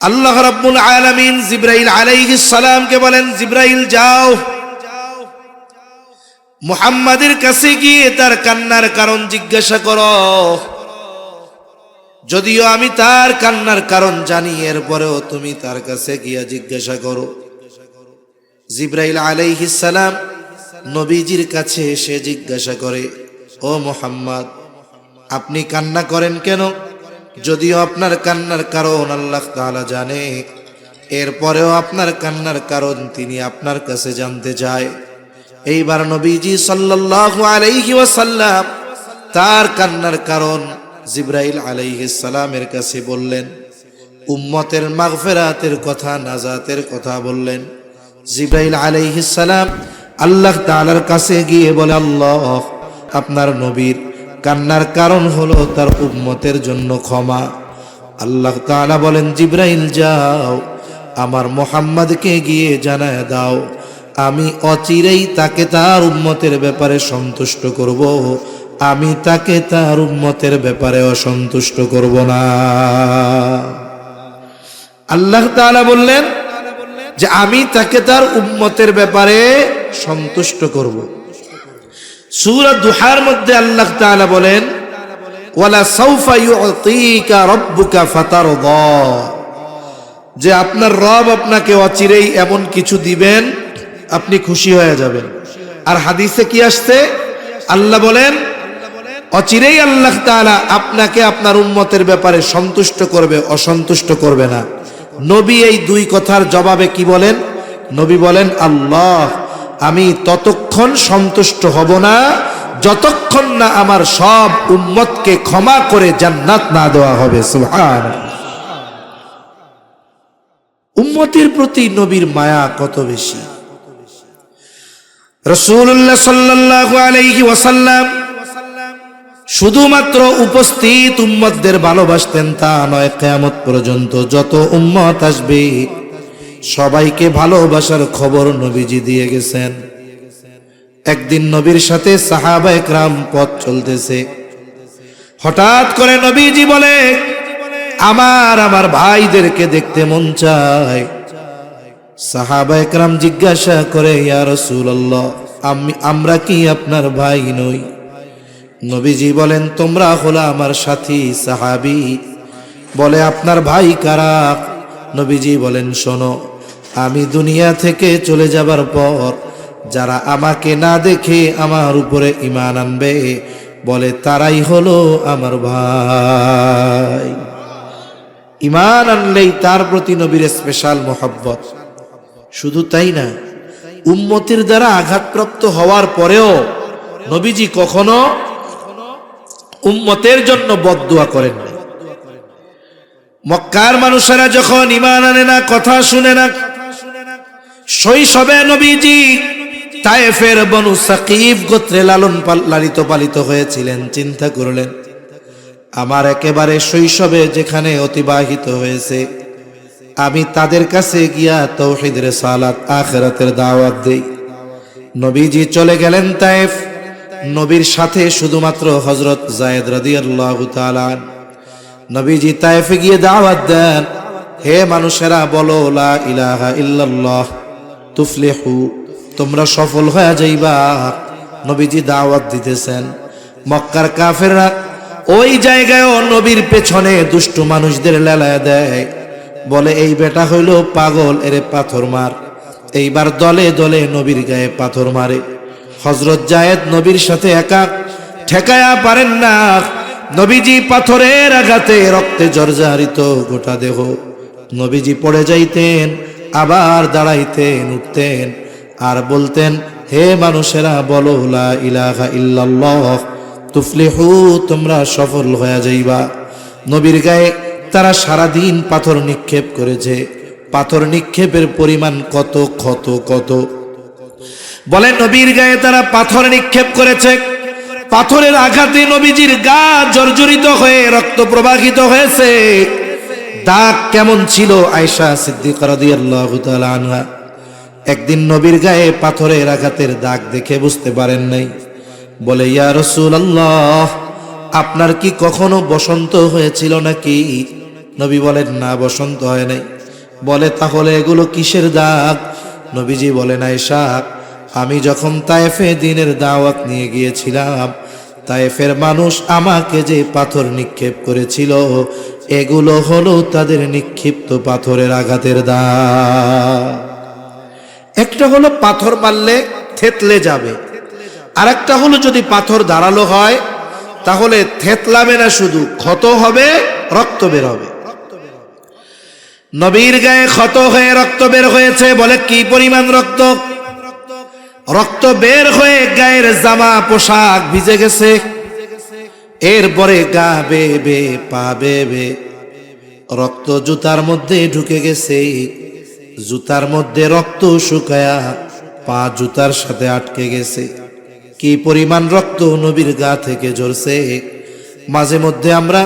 আল্লাহ রাব্বুল আলামিন জিবরাইল আলাইহিস সালামকে বলেন, জিবরাইল যাও মুহাম্মাদের কাছে গিয়ে তার কান্নার কারণ জিজ্ঞাসা করো। যদিও আমি তার কান্নার কারণ জানি, এরপরেও তুমি তার কাছে গিয়ে জিজ্ঞাসা করো। জিবরাইল আলাইহিস সালাম নবীজির কাছে এসে জিজ্ঞাসা করে, ও মুহাম্মদ, আপনি কান্না করেন কেন? যদিও আপনার কান্নার কারণ আল্লাহ তাআলা জানে, এরপরেও আপনার কান্নার কারণ তিনি আপনার কাছে জানতে চায়। এইবার নবীজি সাল্লাল্লাহু আলাইহি ওয়াসাল্লাম তার কান্নার কারণ জিবরাইল আলাইহিস সালামের কাছে বললেন, উম্মতের মাগফিরাতের কথা, নাজাতের কথা বললেন। জিবরাইল আলাইহিস সালাম আল্লাহ তাআলার কাছে গিয়ে বলে, আল্লাহ, আপনার নবীর কান্নার কারণ হলো তার উম্মতের জন্য ক্ষমা। আল্লাহ তাআলা বলেন, জিবরাইল যাও আমার মুহাম্মদকে গিয়ে জানায় দাও, আমি অচিরেই তাকে তার উম্মতের ব্যাপারে সন্তুষ্ট করব, আমি তাকে তার উম্মতের ব্যাপারে অসন্তুষ্ট করব না। আল্লাহ তাআলা বললেন যে আমি তাকে তার উম্মতের ব্যাপারে সন্তুষ্ট করব। সূরা দুহার মধ্যে আল্লাহ তাআলা বলেন, ওয়ালা সাউফা ইউতিকা রাব্বুকা ফাতারদা, যে আপনার রব আপনাকে অচিরেই এমন কিছু দিবেন আপনি খুশি হয়ে যাবেন। আর হাদিসে কি আসছে? আল্লাহ বলেন অচিরেই আল্লাহ তাআলা আপনাকে আপনার উম্মতের ব্যাপারে সন্তুষ্ট করবে, অসন্তুষ্ট করবে না। নবী এই দুই কথার জবাবে কি বলেন? নবী বলেন, আল্লাহ, আমি ততক্ষণ সন্তুষ্ট হব না যতক্ষণ না আমার সব উম্মতকে ক্ষমা করে জান্নাত না দেওয়া হবে। সুবহানাল্লাহ। উম্মতের প্রতি নবীর মায়া কত বেশি। রাসূলুল্লাহ সাল্লাল্লাহু আলাইহি ওয়াসাল্লাম শুধুমাত্র উপস্থিত উম্মতদের ভালোবাসতেন তা নয়, কিয়ামত পর্যন্ত যত উম্মত আসবে সবাইকে ভালোবাসার খবর নবীজি দিয়ে গেছেন। একদিন নবীর সাথে সাহাবায়ে কেরাম পথ চলতেছে, হঠাৎ করে নবীজি বলে, আমার ভাইদেরকে দেখতে মন চায়। সাহাবায়ে কেরাম জিজ্ঞাসা করে, ইয়া রাসূলুল্লাহ, আমরা কি আপনার ভাই নই? নবীজি বলেন, তোমরা হলো আমার সাথী সাহাবী। বলে, আপনার ভাই কারা? নবীজি বলেন, শোনো, আমি দুনিয়া থেকে চলে যাবার পর যারা আমাকে না দেখে আমার উপরে ঈমান আনবে, বলে তারাই হলো আমার ভাই। ঈমান আনলেই তার প্রতি নবীর স্পেশাল মহব্বত। শুধু তাই না, উম্মতের দ্বারা আঘাতপ্রাপ্ত হওয়ার পরেও নবীজি কখনো উম্মতের জন্য বদদুয়া করেন না। মক্কার মানুষেরা যখন ঈমান আনে না, কথা শুনে না, শৈশবে নবীজি তায়েফের বনু সাকিফ গোত্রে লালিত পালিত হয়েছিলেন। চিন্তা করলেন, আমার একেবারে শৈশবে যেখানে অতিবাহিত হয়েছে, আমি তাদের কাছে গিয়া তাওহীদ, রিসালাত, আখিরাতের দাওয়াত দেই। নবীজি চলে গেলেন তায়েফ। নবীর সাথে শুধুমাত্র হযরত যায়েদ রাদিয়াল্লাহু তাআলা। নবীজি তায়েফে গিয়ে দাওয়াত দেন, হে মানুষেরা, বলো লা ইলাহা ইল্লাল্লাহ তুফলিহু, তোমরা সফল হয়ে যাইবা। নবীজি দাওয়াত দিতেছেন। মক্কার কাফেররা ওই জায়গায়ও নবীর পেছনে দুষ্টু মানুষদের লেলায় দেয়, বলে এই বেটা হইল পাগল, এরে পাথর মার। এইবার দলে দলে নবীর গায়ে পাথর মারে। হযরত যায়েদ নবীর সাথে একা ঠেকায়া পারেন না। নবীজি পাথরের আঘাতে রক্তে জর্জরিত গোটা দেহ। নবীজি পড়ে যাইতেন, আবার দাঁড়াইতেন, উঠতেন, আর বলতেন, হে মানুষেরা, বলো লা ইলাহা ইল্লাল্লাহ তুফলিহু, তোমরা সফল হয়ে যাইবা। নবীর গায়ে তারা সারাদিন পাথর নিক্ষেপ করেছে। পাথর নিক্ষেপের পরিমাণ কত কত কত। বলে, নবীর গায়ে তারা পাথর নিক্ষেপ করেছে। পাথরের আঘাতে নবীজির গা জর্জরিত হয়ে রক্ত প্রবাহিত হয়েছে। দাগ কেমন ছিল? আয়েশা সিদ্দিকা রাদিয়াল্লাহু তাআলা আনহা একদিন নবীর গায়ে পাথরের আঘাতের দাগ দেখে বুঝতে পারেন নাই। বলে, ইয়া রাসূলুল্লাহ, আপনার কি কখনো বসন্ত হয়েছিল নাকি? নবী বলেন, না বসন্ত হয় নাই। বলে, তাহলে এগুলো কিসের দাগ? নবীজি বলেন, আয়েশা, আমি যখন তায়েফে দ্বীনের দাওয়াত নিয়ে গিয়েছিলাম, তায়েফের মানুষ আমাকে যে পাথর নিক্ষেপ করেছিল, এগুলো হলো তাদের নিক্ষিপ্ত পাথরের আঘাতের দাগ। একটা হলো পাথর মারলে থেতলে যাবে, আর একটা হলো যদি পাথর ধারালো হয় তাহলে থেতলাবে না, শুধু ক্ষত হবে, রক্ত বের হবে। নবীর গায়ে ক্ষত হয়ে রক্ত বের হয়েছে। বলে, কি পরিমাণ রক্ত? রক্ত বের হয়ে গায়ের জামা পোশাক ভিজে গেছে। এরপরে গা বেয়ে পা বেয়ে রক্ত জুতার মধ্যে ঢুকে গেছে। জুতার মধ্যে রক্ত শুকায়া পা জুতার সাথে আটকে গেছে। কি পরিমাণ রক্ত নবীর গা থেকে ঝরছে। মাঝে মধ্যে আমরা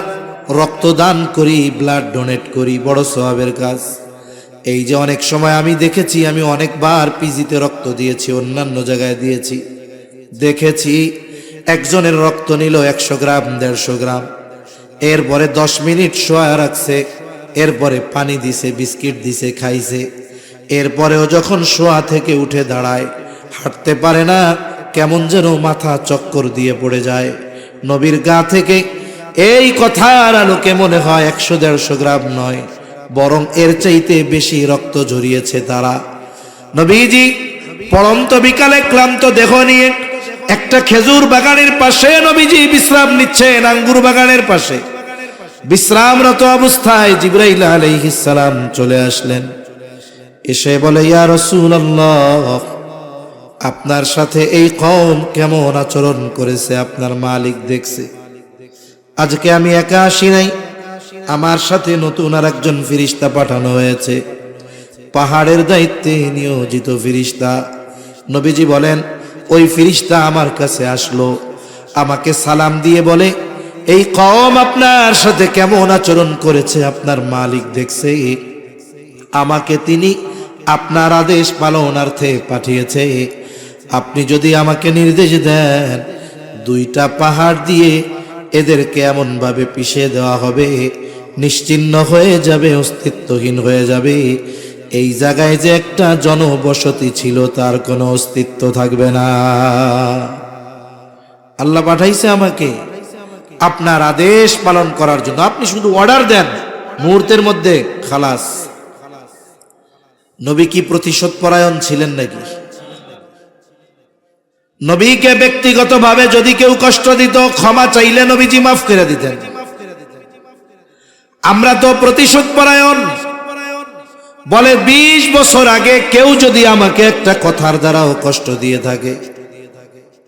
রক্তদান করি, ব্লাড ডোনেট করি, বড় সওয়াবের কাজ। এই যে অনেক সময় আমি দেখেছি, আমি অনেকবার পিজিতে রক্ত দিয়েছি, অন্যান্য জায়গায় দিয়েছি, দেখেছি একজনের রক্ত নিল 100 গ্রাম 150 গ্রাম, এরপরে 10 মিনিট শোয়া রাখছে, এরপরে পানি দিছে, বিস্কিট দিছে, খাইছে। এরপরেও যখন শোয়া থেকে উঠে দাঁড়ায়, হাঁটতে পারে না, কেমন যেন মাথা চক্কর দিয়ে পড়ে যায়। নবীর গা থেকে এই কথার আলোকে মনে হয় 100-150 গ্রাম নয়, বরং এর চাইতে বেশি রক্ত ঝরিয়েছে তারা। নবীজি পড়ন্ত বিকালে ক্লান্ত দেহ নিয়ে একটা খেজুর বাগানের পাশে নবীজি বিশ্রাম নিচ্ছেন। আঙ্গুর বাগানের পাশে বিশ্রামরত অবস্থায় জিবরাইল আলাইহিস সালাম চলে আসলেন। এসে বলে, ইয়া রাসূলুল্লাহ, আপনার সাথে এই কওম কেমন আচরণ করেছে আপনার মালিক দেখছে। আজকে আমি একা আসি নাই, আমার সাথে নতুন আর একজন ফেরেশতা পাঠানো হয়েছে, পাহাড়ের দায়িত্বে নিয়োজিত ফেরেশতা। নবীজি বলেন, ওই ফেরেশতা আমার কাছে আসলো, আমাকে সালাম দিয়ে বলে, এই কওম আপনার সাথে কেমন আচরণ করেছে আপনার মালিক দেখছে। আমাকে তিনি আপনার আদেশ পালনার্থে পাঠিয়েছে। আপনি যদি আমাকে নির্দেশ দেন, 2টা পাহাড় দিয়ে এদেরকে এমন ভাবে পিষে দেওয়া হবে, নিশ্চিহ্ন হয়ে যাবে, অস্তিত্বহীন হয়ে যাবে। এই জায়গায় যে একটা জনবসতি ছিল, তার কোনো অস্তিত্ব থাকবে না। আল্লাহ পাঠাইছে আমাকে আপনার আদেশ পালন করার জন্য। আপনি শুধু অর্ডার দেন, মুহূর্তের মধ্যে খালাস। নবী কি প্রতিশোধ পরায়ণ ছিলেন নাকি? নবীকে ব্যক্তিগতভাবে যদি কেউ কষ্ট দিত, ক্ষমা চাইলে নবীজি মাফ করে দিতেন। আমরা তো প্রতিশোধ পরায়ণ। বলে, 20 বছর আগে কেউ যদি আমাকে একটা কথার দ্বারাও কষ্ট দিয়ে থাকে,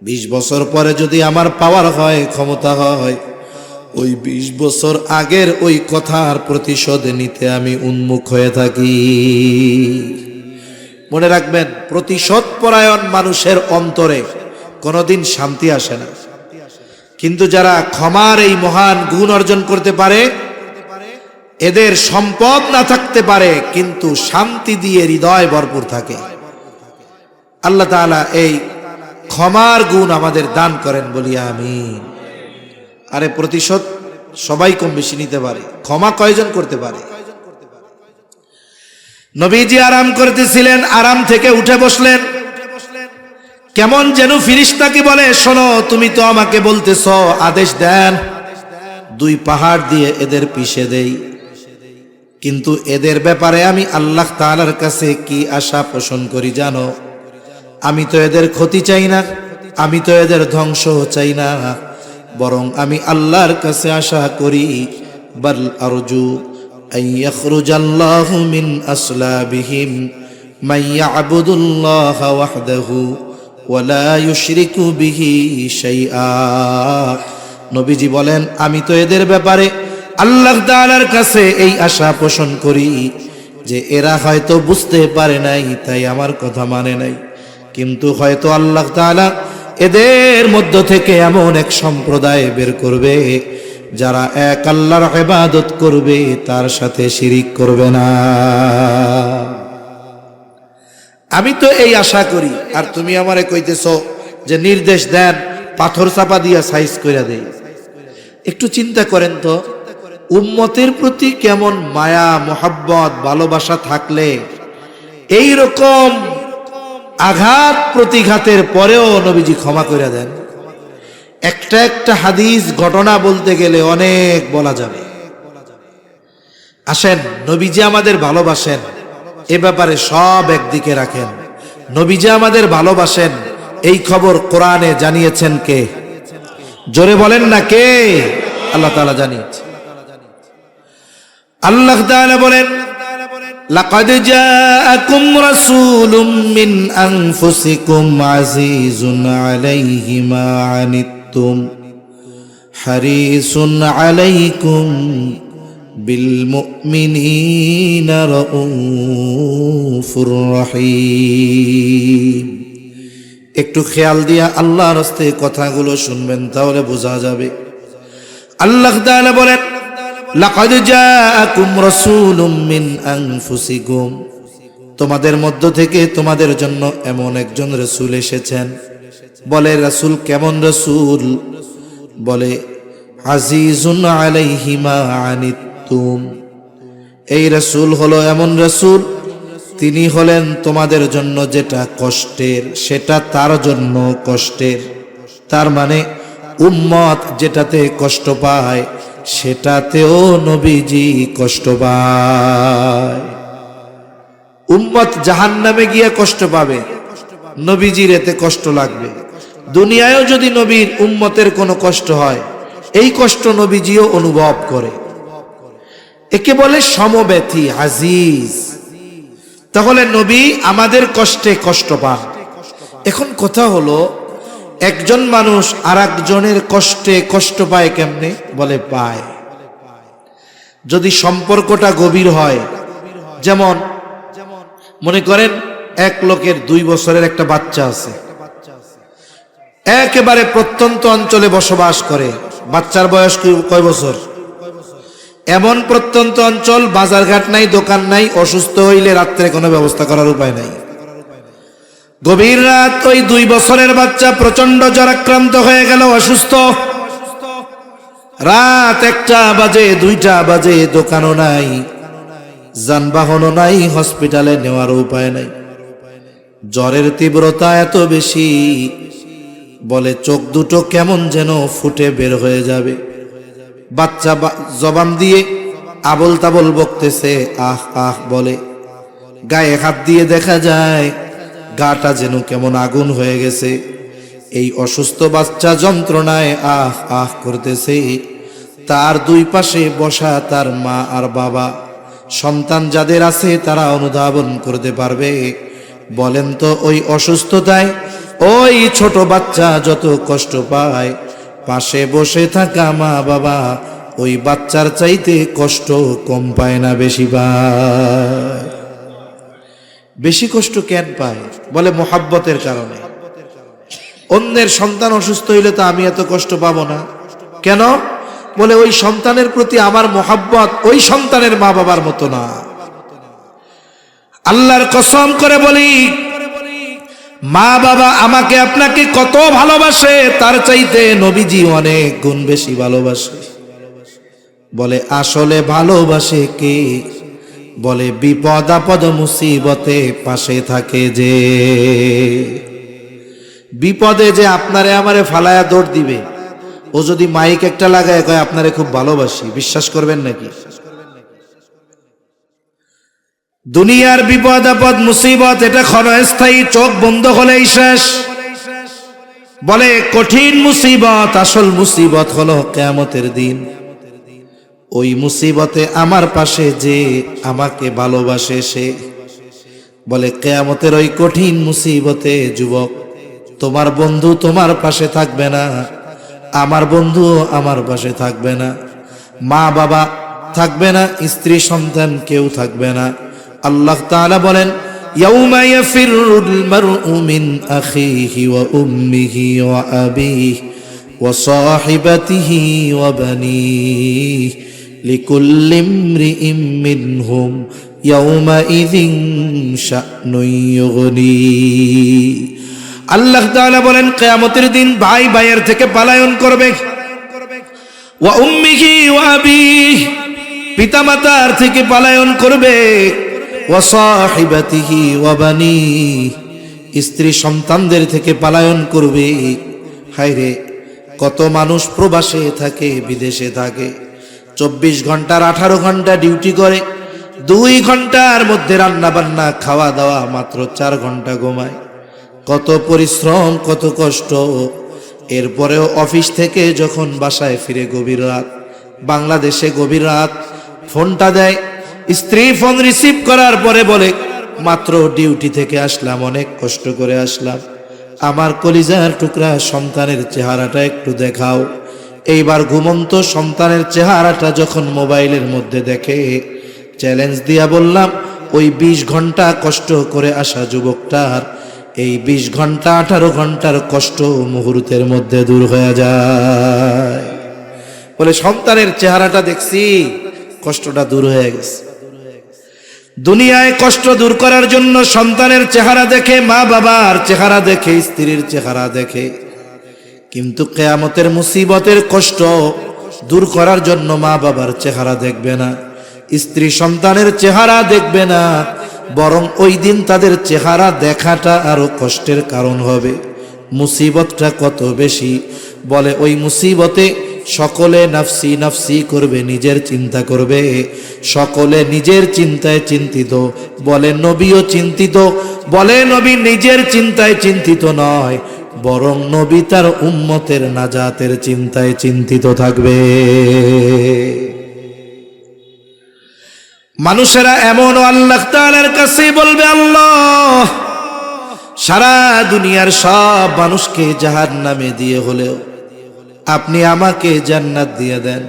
20 বছর পরে যদি আমার পাওয়ার হয়, ক্ষমতা হয়, ওই 20 বছর আগের ওই কথার প্রতিশোধ নিতে আমি উন্মুখ হয়ে থাকি। মনে রাখবেন, প্রতিশোধ পরায়ণ মানুষের অন্তরে কোনোদিন শান্তি আসে না। কিন্তু যারা ক্ষমার এই মহান গুণ অর্জন করতে পারে, এদের সম্পদ না থাকতে পারে কিন্তু শান্তি দিয়ে হৃদয় ভরপুর থাকে। আল্লাহ তাআলা এই ক্ষমার গুণ আমাদের দান করেন, বলি আমিন। আরে প্রতিশোধ সবাই কম বেশি নিতে পারে, ক্ষমা কয়জন করতে পারে? নবীজি আরাম করতেছিলেন, আরাম থেকে উঠে বসলেন। কেমন যেন ফেরেশতাকে বলে, শোনো, তুমি তো আমাকে বলতেছ, আদেশ দেন 2 পাহাড় দিয়ে এদের পিষে দেই। কিন্তু এদের ব্যাপারে আমি আল্লাহ তাআলার কাছে কি আশা পোষণ করি জানো? আমি তো এদের ক্ষতি চাই না, আমি তো এদের ধ্বংস চাই না, বরং আমি আল্লাহর কাছে আশা করি, বাল আরজু আন ইয়াখরুজাল্লাহু মিন আসলাবিহিম মান ইয়াবুদুল্লাহ ওয়াহদাহু ওয়া লা ইউশরিকু বিহি শাইআ। নবীজি বলেন, আমি তো এদের ব্যাপারে আল্লাহ তাআলার কাছে এই আশা পোষণ করি যে এরা হয়তো বুঝতে পারে নাই, তাই আমার কথা মানে নাই, কিন্তু হয়তো আল্লাহ তাআলা এদের মধ্য থেকে এমন এক সম্প্রদায় বের করবে যারা এক আল্লাহর ইবাদত করবে, তার সাথে শিরিক করবে না। আমি তো এই আশা করি, আর তুমি আমারে কইতেছো যে নির্দেশ দেন পাথর চাপা দিয়া সাইজ কইরা দেই। একটু চিন্তা করেন তো, উম্মতের প্রতি কেমন মায়া মোহাব্বত ভালোবাসা থাকলে এই রকম আঘাত প্রতিঘাতের পরেও নবীজি ক্ষমা করে দেন। একটা একটা হাদিস ঘটনা বলতে গেলে অনেক বলা যাবে। আসেন, নবীজি আমাদের ভালোবাসেন এ ব্যাপারে সব একদিকে রাখেন। নবীজি আমাদের ভালোবাসেন এই খবর কোরআনে জানিয়েছেন কে? জোরে বলেন না কে? আল্লাহ তাআলা জানিয়েছেন। আল্লাহ তাআলা বলেন, লাকাদ জাআকুম রাসূলুম মিন আনফুসিকুম আজিজুন আলাইহি মা আনিতুম হারিসুন আলাইকুম বিল মুমিনিনা রাউফুর রহিম। একটু খেয়াল দিয়া আল্লাহর রাস্তায় কথাগুলো শুনবেন, তাহলে বোঝা যাবে। আল্লাহ তাআলা বলেন, লাকাদ জাআকুম রাসূলুম মিন আনফুসিকুম, তোমাদের মধ্য থেকে তোমাদের জন্য এমন একজন রাসূল এসেছেন। বলে রাসূল কেমন রাসূল? বলে আজিজুন আলাইহি মা আনিতুম, এই রাসূল হলো এমন রাসূল, তিনি হলেন তোমাদের জন্য যেটা কষ্টের সেটা তার জন্য কষ্টের। তার মানে উম্মত যেটাতে কষ্ট পায় সেটাতেও নবীজি কষ্ট পায়। উম্মত জাহান্নামে গিয়ে কষ্ট পাবে, নবীজির এতে কষ্ট লাগবে। দুনিয়ায়ও যদি নবীর উম্মতের কোনো কষ্ট হয়, এই কষ্ট নবীজিও অনুভব করে। একে বলে সমব্যথী, আজিজ। তাহলে নবী আমাদের কষ্টে কষ্ট পান। এখন কথা হলো, একজন মানুষ আর একজনের কষ্টে কষ্ট পায় কেমনে? বলে পায় যদি সম্পর্কটা গভীর হয়। যেমন মনে করেন এক লোকের 2 বছরের একটা বাচ্চা আছে, একেবারে প্রত্যন্ত অঞ্চলে বসবাস করে। বাচ্চার বয়স কয় বছর? এমন প্রত্যন্ত অঞ্চল, বাজারঘাট নাই, দোকান নাই, অসুস্থ হইলে রাত্রে কোনো ব্যবস্থা করার উপায় নাই। গভীর রাত, ওই 2 বছরের বাচ্চা প্রচন্ড জ্বরাক্রান্ত হয়ে গেল, অসুস্থ। রাত 1টা বাজে, 2টা বাজে, দোকানও নাই, যানবাহনও নাই, হসপিটালে নেওয়ার উপায় নাই। জ্বরের তীব্রতা এত বেশি, বলে চোখ দুটো কেমন যেন ফুটে বের হয়ে যাবে। বাচ্চা জবান দিয়ে আবল তাবল বকতেছে, আহ আহ বলে। গায়ে হাত দিয়ে দেখা যায় গাটা যেন কেমন আগুন হয়ে গেছে। এই অসুস্থ বাচ্চা যন্ত্রণায় আহ আহ করতেছে। তার 2 পাশে বসা তার মা আর বাবা। সন্তান যাদের আছে তারা অনুধাবন করতে পারবে। বলেন তো, ওই অসুস্থতায় ওই ছোট বাচ্চা যত কষ্ট পায়, পাশে বসে থাকা মা বাবা ওই বাচ্চার চাইতে কষ্ট কম পায় না? বেশি পায়। বেশি কষ্ট কেন পায়? বলে মোহাব্বতের কারণে। অন্যের সন্তান অসুস্থ হইলে তো আমি এত কষ্ট পাবো না। কেন? বলে ওই সন্তানের প্রতি আমার মোহাব্বত ওই সন্তানের মা বাবার মতো না। আল্লাহর কসম করে বলি, মা বাবা আমাকে আপনাকে কত ভালোবাসে, তার চাইতে নবীজি অনেক গুণ বেশি ভালোবাসে। বলে আসলে ভালোবাসে কে? বলে বিপদ আপদ মুসিবতে পাশে থাকে যে। বিপদে যে আপনারে আমারে ফালায়া দৌড় দিবে, ও যদি মাইক একটা লাগায় কয় আপনারে খুব ভালোবাসি, বিশ্বাস করবেন নাকি? দুনিয়ার বিপদ আপদ মুসিবত এটা ক্ষণস্থায়ী, চোখ বন্ধ হলেই শেষ। বলে কঠিন মুসিবত, আসল মুসিবত হলো কিয়ামতের দিন। ওই মুসিবতে আমার পাশে যে আমাকে ভালোবাসে সে। বলে কিয়ামতের ওই কঠিন মুসিবতে যুবক, তোমার বন্ধু তোমার পাশে থাকবে না, আমার বন্ধু আমার পাশে থাকবে না, মা বাবা থাকবে না, স্ত্রী সন্তান কেউ থাকবে না। আল্লাহ তাআলা বলেন, ইয়াউমা ইয়াফিরুল মারউ মিন আখিহি ওয়া উম্মিহি ওয়া আবিহি ওয়া সাহিবাতিহি ওয়া বানিহি লিকুল্লি ইমরিইম মিনহুম ইয়াউমাইযিন শা'নুন ইউগনি। আল্লাহ তাআলা বলেন, কিয়ামতের দিন ভাই ভাইয়ের থেকে পলায়ন করবে, ওয়া উম্মিহি ওয়া আবিহি, পিতামাতার থেকে পলায়ন করবে, ওয়া সাহিবাতিহি ওয়া বানিহি, স্ত্রী সন্তানদের থেকে পলায়ন করবে। হায়রে, কত মানুষ প্রবাসে থাকে, বিদেশে থাকে, 24 ঘন্টার 18 ঘন্টা ডিউটি করে, 2 ঘন্টার মধ্যে রান্না বান্না খাওয়া দাওয়া, মাত্র 4 ঘন্টা ঘুমায়। কত পরিশ্রম, কত কষ্ট। এরপরেও অফিস থেকে যখন বাসায় ফিরে গভীর রাত, বাংলাদেশে গভীর রাত, ফোনটা দেয়, স্ত্রী ফোন রিসিভ করার পরে বলে, মাত্র ডিউটি থেকে আসলাম, অনেক কষ্ট করে আসলাম, আমার কলিজার টুকরা সন্তানের চেহারাটা একটু দেখাও। এইবার ঘুমন্ত সন্তানের চেহারাটা যখন মোবাইলের মধ্যে দেখে, চ্যালেঞ্জ দিয়া বললাম, ওই 20 ঘন্টা কষ্ট করে আসা যুবকটার এই 20 ঘন্টা 18 ঘন্টার কষ্ট মুহূর্তের মধ্যে দূর হয়ে যায়। বলে সন্তানের চেহারাটা দেখছি, কষ্টটা দূর হয়ে গেছে। দুনিয়ায় কষ্ট দূর করার জন্য সন্তানের চেহারা দেখে, মা বাবার চেহারা দেখে, স্ত্রীর চেহারা দেখে, কিন্তু কিয়ামতের মুসিবতের কষ্ট দূর করার জন্য মা বাবার চেহারা দেখবে না, স্ত্রী সন্তানের চেহারা দেখবে না, বরং ওই দিন তাদের চেহারা দেখাটা আরো কষ্টের কারণ হবে। মুসিবতটা কত বেশি! বলে ওই মুসিবতে সকলে নাফসি নাফসি করবে, নিজের চিন্তা করবে, সকলে নিজের চিন্তায় চিন্তিত। বলে নবীও চিন্তিত, বলে নবী নিজের চিন্তায় চিন্তিত নয়, বরং নবী তার উম্মতের নাজাতের চিন্তায় চিন্তিত থাকবে। মানুষেরা এমন আল্লাহ তাআলার কাছে বলবে, আল্লাহ, সারা দুনিয়ার সব মানুষকে জাহান্নামে দিয়ে হলেও আপনি আমাকে জান্নাত দিয়ে দেন।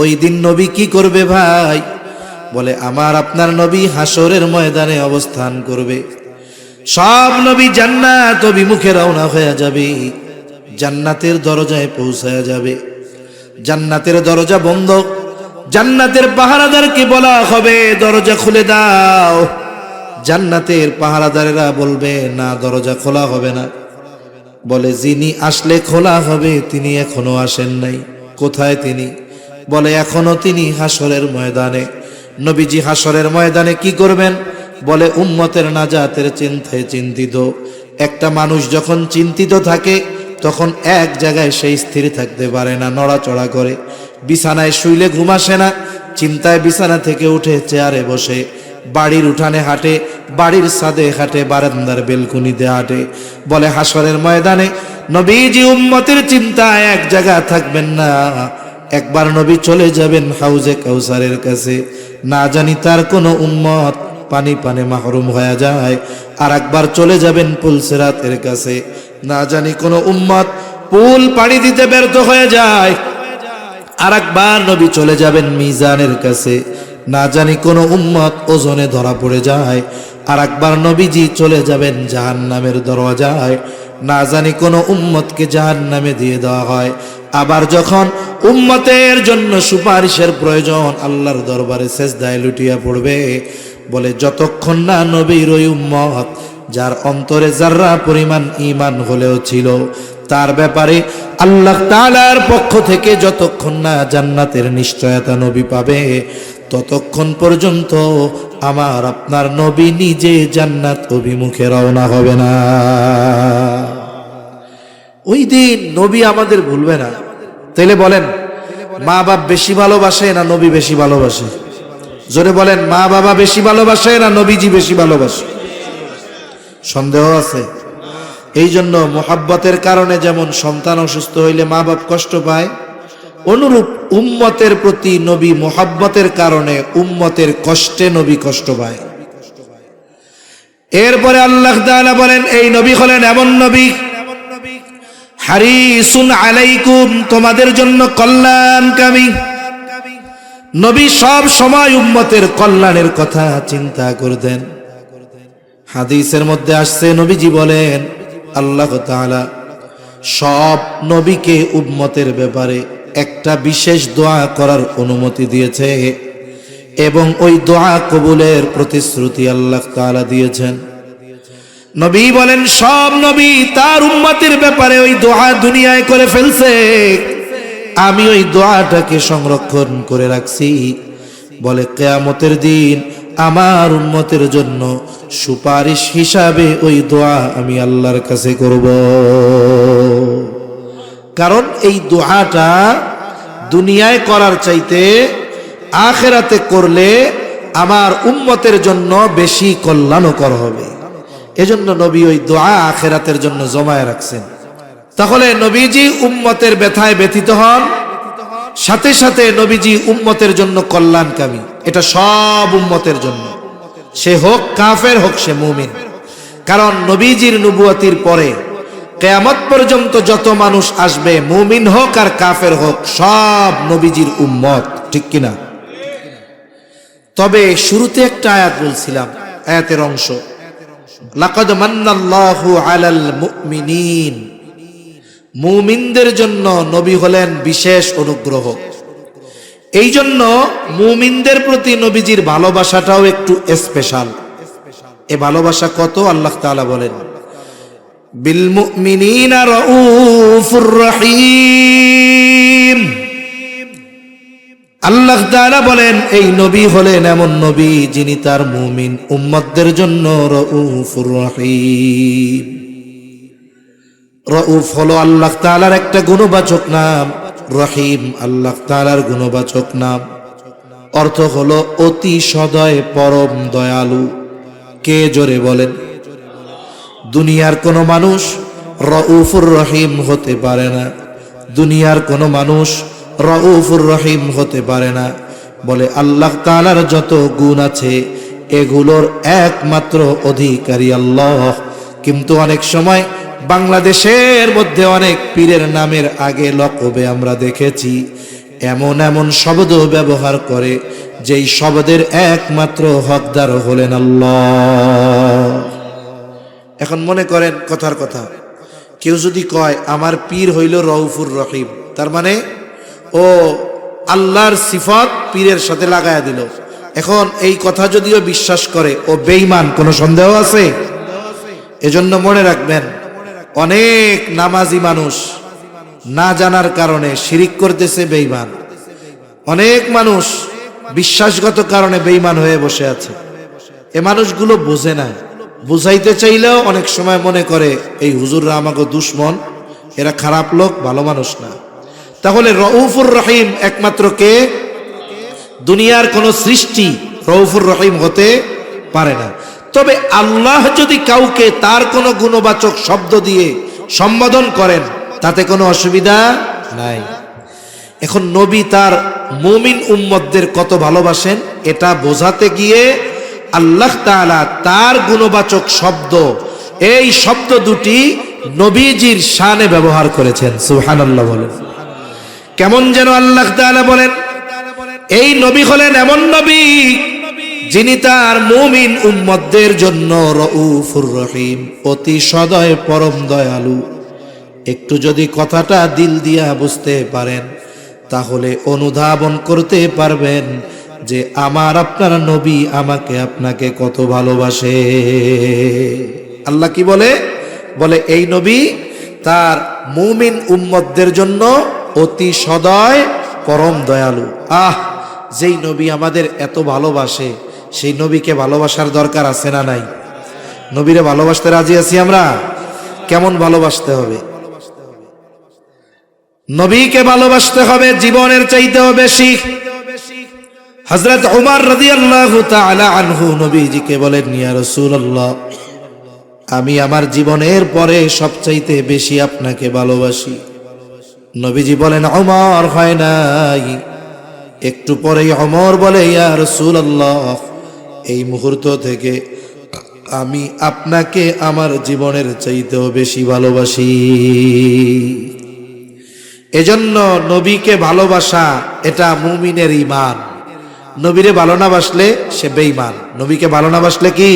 ওই দিন নবী কি করবে ভাই? বলে আমার আপনার নবী হাসরের ময়দানে অবস্থান করবে, সব নবী জান্নাত অভিমুখে রওনা হয়ে যাবে, জান্নাতের দরজায় পৌঁছায়া যাবে। জান্নাতের দরজা বন্ধ, জান্নাতের পাহারাদারকে বলা হবে দরজা খুলে দাও। জান্নাতের পাহারাদারেরা বলবে না, দরজা খোলা হবে না। বলে যিনি আসলে খোলা হবে তিনি এখনো আসেন নাই। কোথায় তিনি? বলে এখনো তিনি হাসরের ময়দানে। নবীজি হাসরের ময়দানে কি করবেন? বলে উম্মতের নাজাতের চিন্তায় চিন্তিত। একটা মানুষ যখন চিন্তিত থাকে তখন এক জায়গায় সে স্থির থাকতে পারে না, নড়াচড়া করে, বিছানায় শুইলে ঘুম আসে না, চিন্তায় বিছানা থেকে উঠে চেয়ারে বসে, বাড়ির উঠানে হাঁটে, বাড়ির ছাদে হাঁটে, বারান্দার বেলকুনিতে হাঁটে। বলে হাসরের ময়দানে নবীজি উম্মতের চিন্তায় এক জায়গা থাকবেন না। একবার নবী চলে যাবেন হাউজে কাউসারের কাছে, না জানি তার কোনো উম্মত পানি পানে মাহরুম হয়ে যায়। আর একবার চলে যাবেন পুলসিরাতের কাছে, না জানি কোনো উম্মত পুল পাড়ি দিতে ব্যর্থ হয়ে যায়। আর একবার নবী চলে যাবেন মিজানের কাছে, না জানি কোনো উম্মত ওজনে ধরা পড়ে যায়। আর একবার নবীজি চলে যাবেন জাহান্নামের দরওয়াজায়, না জানি কোনো উম্মতকে জাহান্নামে দিয়ে দেওয়া হয়। আবার যখন উম্মতের জন্য সুপারিশের প্রয়োজন, আল্লাহর দরবারে সেজদায় লুটিয়া পড়বে। বলে যতক্ষণ না নবীর ওই উম্মত যার অন্তরে যাররা পরিমাণ ঈমান হলেও ছিল, তার ব্যাপারে আল্লাহ তাআলার পক্ষ থেকে যতক্ষণ না জান্নাতের নিশ্চয়তা নবী পাবে, ততক্ষণ পর্যন্ত আমার আপনার নবী নিজে জান্নাত অভিমুখে রওনা হবে না। ওই দিন নবী আমাদের ভুলবে না। তাইলে বলেন, মা বাপ বেশি ভালোবাসে না নবী বেশি ভালোবাসে? জোরে বলেন, মা বাবা বেশি ভালোবাসে না নবীজি বেশি ভালোবাসে? সন্দেহ আছে? এই জন্য মোহাব্বতের কারণে যেমন সন্তান অসুস্থ হইলে মা বাপ কষ্ট পায়, অনুরূপ উম্মতের প্রতি নবী মোহাব্বতের কারণে উম্মতের কষ্টে নবী কষ্ট পায়। এরপরে আল্লাহ তাআলা বলেন, এই নবী হলেন এমন নবী, হারিসুন আলাইকুম, তোমাদের জন্য কল্যাণকামী নবী। সব সময় উম্মতের কল্যাণের কথা চিন্তা করতেন। হাদিসের মধ্যে আসছে, নবীজি বলেন আল্লাহ তাআলা সব নবীকে উম্মতের ব্যাপারে একটা বিশেষ দোয়া করার অনুমতি দিয়েছে এবং ওই দোয়া কবুলের প্রতিশ্রুতি আল্লাহ তাআলা দিয়েছেন। নবী বলেন সব নবী তার উম্মতের ব্যাপারে ওই দোয়া দুনিয়ায় করে ফেলছে, আমি ওই দোয়াটাকে সংরক্ষণ করে রাখছি। বলে কিয়ামতের দিন আমার উম্মতের জন্য সুপারিশ হিসাবে ওই দোয়া আমি আল্লাহর কাছে করব। কারণ এই দোয়াটা দুনিয়ায় করার চাইতে আখিরাতে করলে আমার উম্মতের জন্য বেশি কল্যাণকর হবে। এজন্য নবী ওই দোয়া আখিরাতের জন্য জমায়ে রাখছেন। তাহলে নবীজি উম্মতের ব্যথায় ব্যথিত হন, সাথে সাথে নবীজি উম্মতের জন্য কল্যাণকামী। এটা সব উম্মতের জন্য, সে হোক কাফের হোক সে মুমিন। কারণ নবীজির নবুয়তির পরে কিয়ামত পর্যন্ত যত মানুষ আসবে, মুমিন হোক আর কাফের হোক, সব নবীজির উম্মত, ঠিক কিনা? তবে শুরুতে একটা আয়াত বলছিলাম, আয়াতের অংশ, লাকাদ মান্নাল্লাহু আলাল মুমিনিন, মুমিনদের জন্য নবী হলেন বিশেষ অনুগ্রহ। এই জন্য মুমিনদের প্রতি নবীজির ভালোবাসাটাও একটু স্পেশাল। এ ভালোবাসা কত? আল্লাহ তাআলা বলেন, বিল মুমিনিনা রাউফুর রহিম। আল্লাহ তাআলা বলেন এই নবী হলেন এমন নবী যিনি তার মুমিন উম্মতদের জন্য রাউফুর রহিম। রাউফ হলো আল্লাহ তাআলার একটা গুণবাচক নাম, রহিম আল্লাহ তাআলার গুণবাচক নাম। অর্থ হলো অতি সদয়, পরম দয়ালু। কে জোরে বলেন? দুনিয়ার কোনো মানুষ রাউফুর রহিম হতে পারে না, দুনিয়ার কোনো মানুষ রাউফুর রহিম হতে পারে না। বলে আল্লাহ তাআলার যত গুণ আছে এগুলোর একমাত্র অধিকারী আল্লাহ। কিন্তু অনেক সময় বাংলাদেশের মধ্যে অনেক পীরের নামের আগে লকবে আমরা দেখেছি এমন এমন শব্দ ব্যবহার করে যেই শব্দের একমাত্র হকদার হলেন আল্লাহ। এখন মনে করেন কথার কথা, কেউ যদি কয় আমার পীর হইল রাউফুর রহিম, তার মানে ও আল্লাহর সিফত পীরের সাথে লাগায়া দিল। এখন এই কথা যদিও বিশ্বাস করে ও বেঈমান, কোনো সন্দেহ আছে? এজন্য মনে রাখবেন, অনেক নামাজি মানুষ না জানার কারণে শিরিক করতেছে, বেঈমান। অনেক মানুষ বিশ্বাসগত কারণে বেঈমান হয়ে বসে আছে। এ মানুষগুলো বোঝে না, বুঝাইতে চাইলেও অনেক সময় মনে করে এই হুজুররা আমাকে দুশ্মন, এরা খারাপ লোক, ভালো মানুষ না। তাহলে রাউফুর রহিম একমাত্র কে? দুনিয়ার কোন সৃষ্টি রাউফুর রহিম হতে পারে না। তবে আল্লাহ যদি কাউকে তার কোনো গুণবাচক শব্দ দিয়ে সম্বোধন করেন তাতে কোনো অসুবিধা নাই। এখন নবী তার মুমিন উম্মতদের কত ভালোবাসেন এটা বোঝাতে গিয়ে আল্লাহ তাআলা তার গুণবাচক শব্দ, এই শব্দ দুটি নবীজির শানে ব্যবহার করেছেন। সুবহানাল্লাহ বলেন। কেমন যেন আল্লাহ তাআলা বলেন এই নবী হলেন এমন নবী যিনি তার মুমিন উম্মতদের জন্য রাউফুর রহিম, অতি সদয়, পরম দয়ালু। একটু যদি কথাটা দিল দিয়া বুঝতে পারেন তাহলে অনুধাবন করতে পারবেন যে আমার আপনার নবী আমাকে আপনাকে কত ভালোবাসে। আল্লাহ কি বলে? বলে এই নবী তার মুমিন উম্মতদের জন্য অতি সদয়, পরম দয়ালু। যেই নবী আমাদের এত ভালোবাসে সেই নবীকে ভালোবাসার দরকার আছে না নাই? নবীরে ভালোবাসতে রাজি আছি আমরা? কেমন ভালোবাসতে হবে? নবীকে ভালোবাসতে হবে জীবনের চাইতেও বেশি। হযরত ওমর রাদিয়াল্লাহু তাআলা আনহু নবীজিকে বলেন, ইয়া রাসূলুল্লাহ, আমি আমার জীবনের পরে সবচাইতে বেশি আপনাকে ভালোবাসি। নবীজি বলেন, ওমর হয় নাই। একটু পরেই ওমর বলে, ইয়া রাসূলুল্লাহ, এই মুহূর্ত থেকে আমি আপনাকে আমার জীবনের চাইতেও বেশি ভালোবাসি। এজন্য নবীকে ভালোবাসা এটা মুমিনের ঈমান। নবীরে ভালো না বাসলে সে বেঈমান, নবীকে ভালো না বাসলে কি?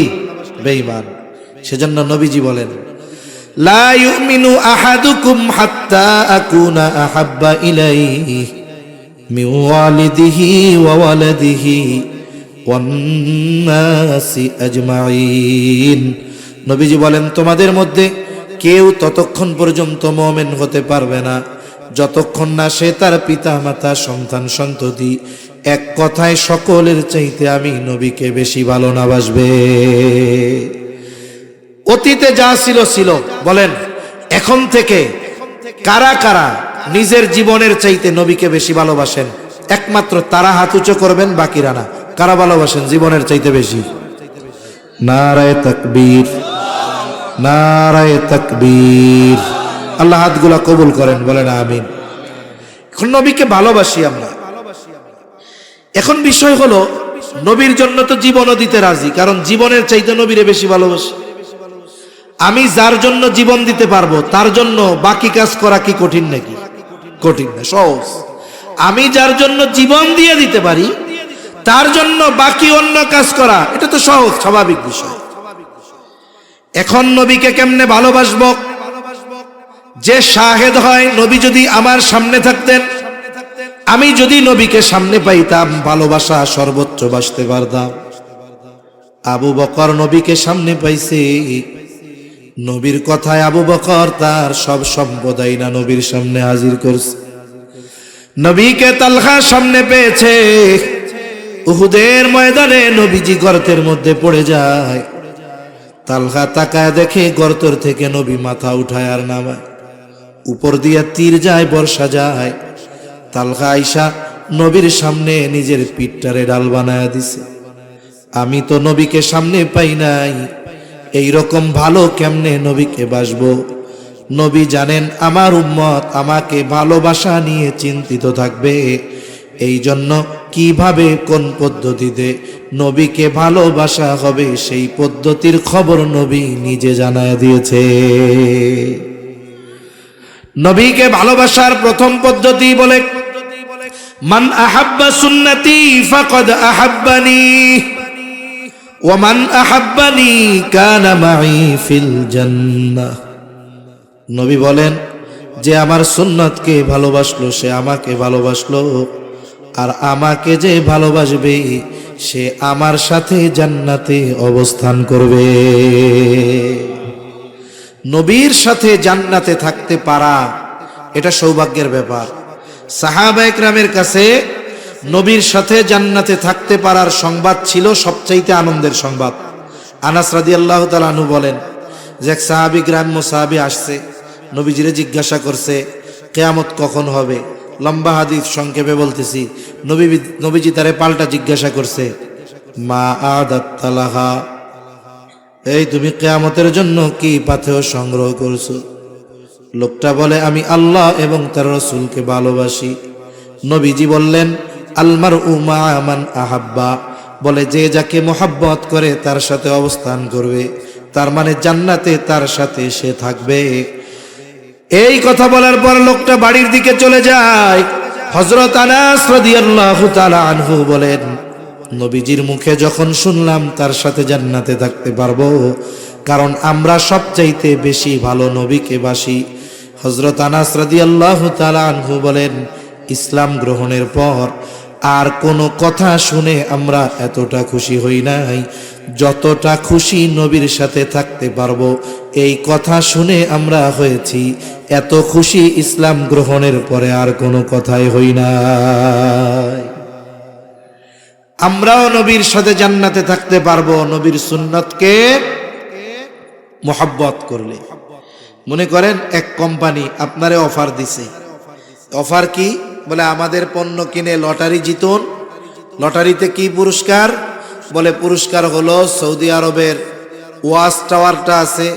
বেঈমান। সেজন্য নবীজি বলেন, লা ইউমিনু আহাদুকুম হাত্তা আকুনা আহাব্বা ইলাইহি মিন ওয়ালিদিহি ওয়া ওয়ালাদিহি ওয়ান নাসি আজমাইন। নবীজি বলেন, তোমাদের মধ্যে কেউ ততক্ষণ পর্যন্ত মুমিন হতে পারবে না যতক্ষণ না সে তার পিতা মাতা সন্তান সন্ততি এক কথায় সকলের চাইতে আমি নবীকে বেশি ভালো না বাসবে। অতীতে যা ছিল ছিল, বলেন এখন থেকে কারা কারা নিজের জীবনের চাইতে নবীকে বেশি ভালোবাসেন? একমাত্র তারা হাত উঁচু করবেন, বাকিরা না। কারা ভালোবাসেন জীবনের চাইতে বেশি? নারায়ে তাকবীর, নারায়ে তাকবীর। আল্লাহ হাতগুলা কবুল করেন, বলেন আমিন। এখন নবীকে ভালোবাসি আমরা। এখন বিষয় হলো, নবীর জন্য তো জীবনও দিতে রাজি, কারণ জীবনের চাইতে নবীরে বেশি ভালোবাসি। আমি যার জন্য জীবন দিতে পারবো তার জন্য বাকি কাজ করা কি কঠিন নাকি? কঠিন না, সহজ। আমি যার জন্য জীবন দিয়ে দিতে পারি তার জন্য বাকি অন্য কাজ করা, এটা তো সহজ স্বাভাবিক বিষয়। এখন নবীকে কেমনে ভালোবাসবো? যে শাহেদ হয়, নবী যদি আমার সামনে থাকতেন, আমি যদি নবীকে সামনে পাইতাম, ভালোবাসা সর্বোচ্চ বাসতে পারতাম। আবু বকর নবীকে সামনে পাইছে, নবীর কথায় আবু বকর তার সব সম্পদ না নবীর সামনে হাজির করছে। নবীকে তালহা সামনে পেয়েছে, উহুদের ময়দানে নবীজি গর্তের মধ্যে পড়ে যায়। তালহা তাকায় দেখে গর্তর থেকে নবী মাথা উঠায় আর নামায়, উপর দিয়া তীর যায়, বর্ষা যায়। তালহা আইসা নবীর সামনে নিজের পিঠটারে ডাল বানায় দিছে। আমি তো নবীকে সামনে পাই নাই, এই রকম ভালো কেমনে নবীকে বাসবো? নবী জানেন আমার উম্মত আমাকে ভালোবাসা নিয়ে চিন্তিত থাকবে, এই জন্য কিভাবে কোন পদ্ধতিতে নবীকে ভালোবাসা হবে সেই পদ্ধতির খবর নবী নিজে জানায় দিয়েছে। নবীকে ভালোবাসার প্রথম পদ্ধতি বলে, মান আহাব্বা সুন্নতি ফাকাদ আহাব্বানি ওয়া মান আহাব্বানি কানা মাই ফিল জান্নাহ। নবী বলেন, যে আমার সুন্নতকে ভালোবাসলো সে আমাকে ভালোবাসলো, আর আমাকে যে ভালোবাসবে সে আমার সাথে জান্নাতে অবস্থান করবে। নবীর সাথে জান্নাতে থাকতে পারা এটা সৌভাগ্যের ব্যাপার। সাহাবায়ে কেরামের কাছে নবীর সাথে জান্নাতে থাকতে পারার সংবাদ ছিল সবচাইতে আনন্দের সংবাদ। আনাস রাদিয়াল্লাহু তাআলা আনহু বলেন যে এক সাহাবী, গ্রাম্য সাহাবী আসছে, নবীজিরে জিজ্ঞাসা করছে কিয়ামত কখন হবে। লম্বা হাদিস, সংক্ষেপে বলতেছি। নবীজি তারে পাল্টা জিজ্ঞাসা করছে, মা আদাত্তা লাহা, এই তুমি কিয়ামতের জন্য কি পাথেয় সংগ্রহ করছো? লোকটা বলে, আমি আল্লাহ এবং তার রাসূলকে ভালোবাসি। নবীজি বললেন, আল মারউ মা মান আহাব্বা, বলে যে যাকে মোহাব্বত করে তার সাথে অবস্থান করবে, তার মানে জান্নাতে তার সাথে সে থাকবে। এই কথা বলার পর লোকটা বাড়ির দিকে চলে যায়। হযরত আনাস রাদিয়াল্লাহু তাআলা আনহু বলেন, নবীজির মুখে যখন শুনলাম তার সাথে জান্নাতে থাকতে পারবো, কারণ আমরা সবচাইতে বেশি ভালো নবীকে বাসি। হযরত আনাস রাদিয়াল্লাহু তাআলা আনহু বলেন, ইসলাম গ্রহণের পর আর কোনো কথা শুনে আমরা এতটা খুশি হই নাই যতটা খুশি নবীর সাথে থাকতে পারবো এই কথা শুনে আমরা হয়েছি। এত খুশি ইসলাম গ্রহণের পরে আর কোনো কথাই হই নাই। আমরাও নবীর সাথে জান্নাতে থাকতে পারবো নবীর সুন্নতকে মোহাব্বত করলে। মনে করেন এক কোম্পানি আপনারে অফার দিছে। অফার কি? বলে আমাদের পণ্য কিনে লটারি জিতুন। লটারিতে কি পুরস্কার? বলে পুরস্কার হলো সৌদি আরবের ওয়াচ টাওয়ারটা আছে,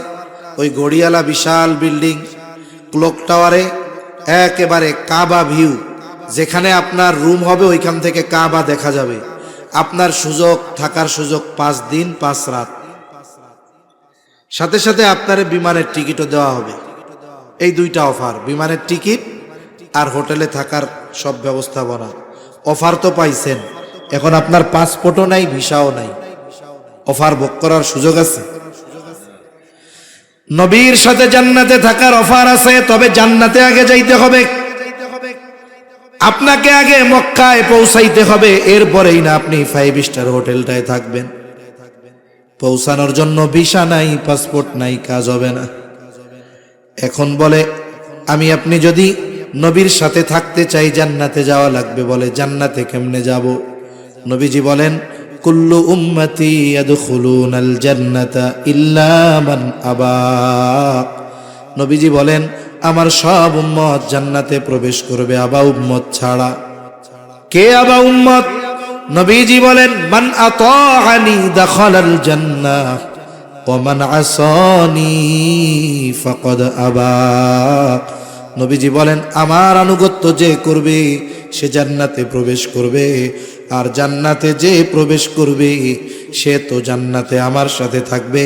ওই ঘড়িয়ালা বিশাল বিল্ডিং, ক্লক টাওয়ারে একেবারে কাবা ভিউ, যেখানে আপনার রুম হবে ওইখান থেকে কাবা দেখা যাবে। আপনার সুযোগ, থাকার সুযোগ 5 দিন 5 রাত, সাথে সাথে আপনার বিমানের টিকিটও দেওয়া হবে। এই দুইটা অফার, বিমানের টিকিট আর হোটেলে থাকার সব ব্যবস্থাপনা। অফার তো পাইছেন, এখন আপনার পাসপোর্টও নাই, ভিসাও নাই, অফার ভোগ করার সুযোগ আছে। নবীর সাথে জান্নাতে থাকার অফার আছে, তবে জান্নাতে আগে যাইতে হবে। আপনাকে আগে মক্কায় পৌঁছাইতে হবে, এরপরেই না আপনি 5 স্টার হোটেলটায় থাকবেন। পৌঁছানোর জন্য ভিসা নাই, পাসপোর্ট নাই, কাজ হবে না। এখন বলে আমি আপনি যদি নবীর সাথে থাকতে চাই, জান্নাতে যাওয়া লাগবে। বলে জান্নাতে কেমনে যাব? নবীজি বলেন কুল্লু উম্মতি ইয়াদখুলুনাল জান্নাতা ইল্লা মান আবা। নবীজি বলেন আমার সব উম্মত জান্নাতে প্রবেশ করবে, আবা উম্মত ছাড়া। কে আবা উম্মত? নবীজি বলেন মান আতাআনি দাখালাল জান্নাহ ওয়া মান আসানি ফাকাদ আবা। নবীজি বলেন আমার আনুগত্য যে করবে সে জান্নাতে প্রবেশ করবে, আর জান্নাতে যে প্রবেশ করবে সে তো জান্নাতে আমার সাথে থাকবে,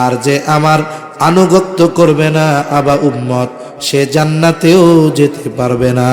আর যে আমার আনুগত্য করবে না আবা উম্মত সে জান্নাতেও যেতে পারবে না।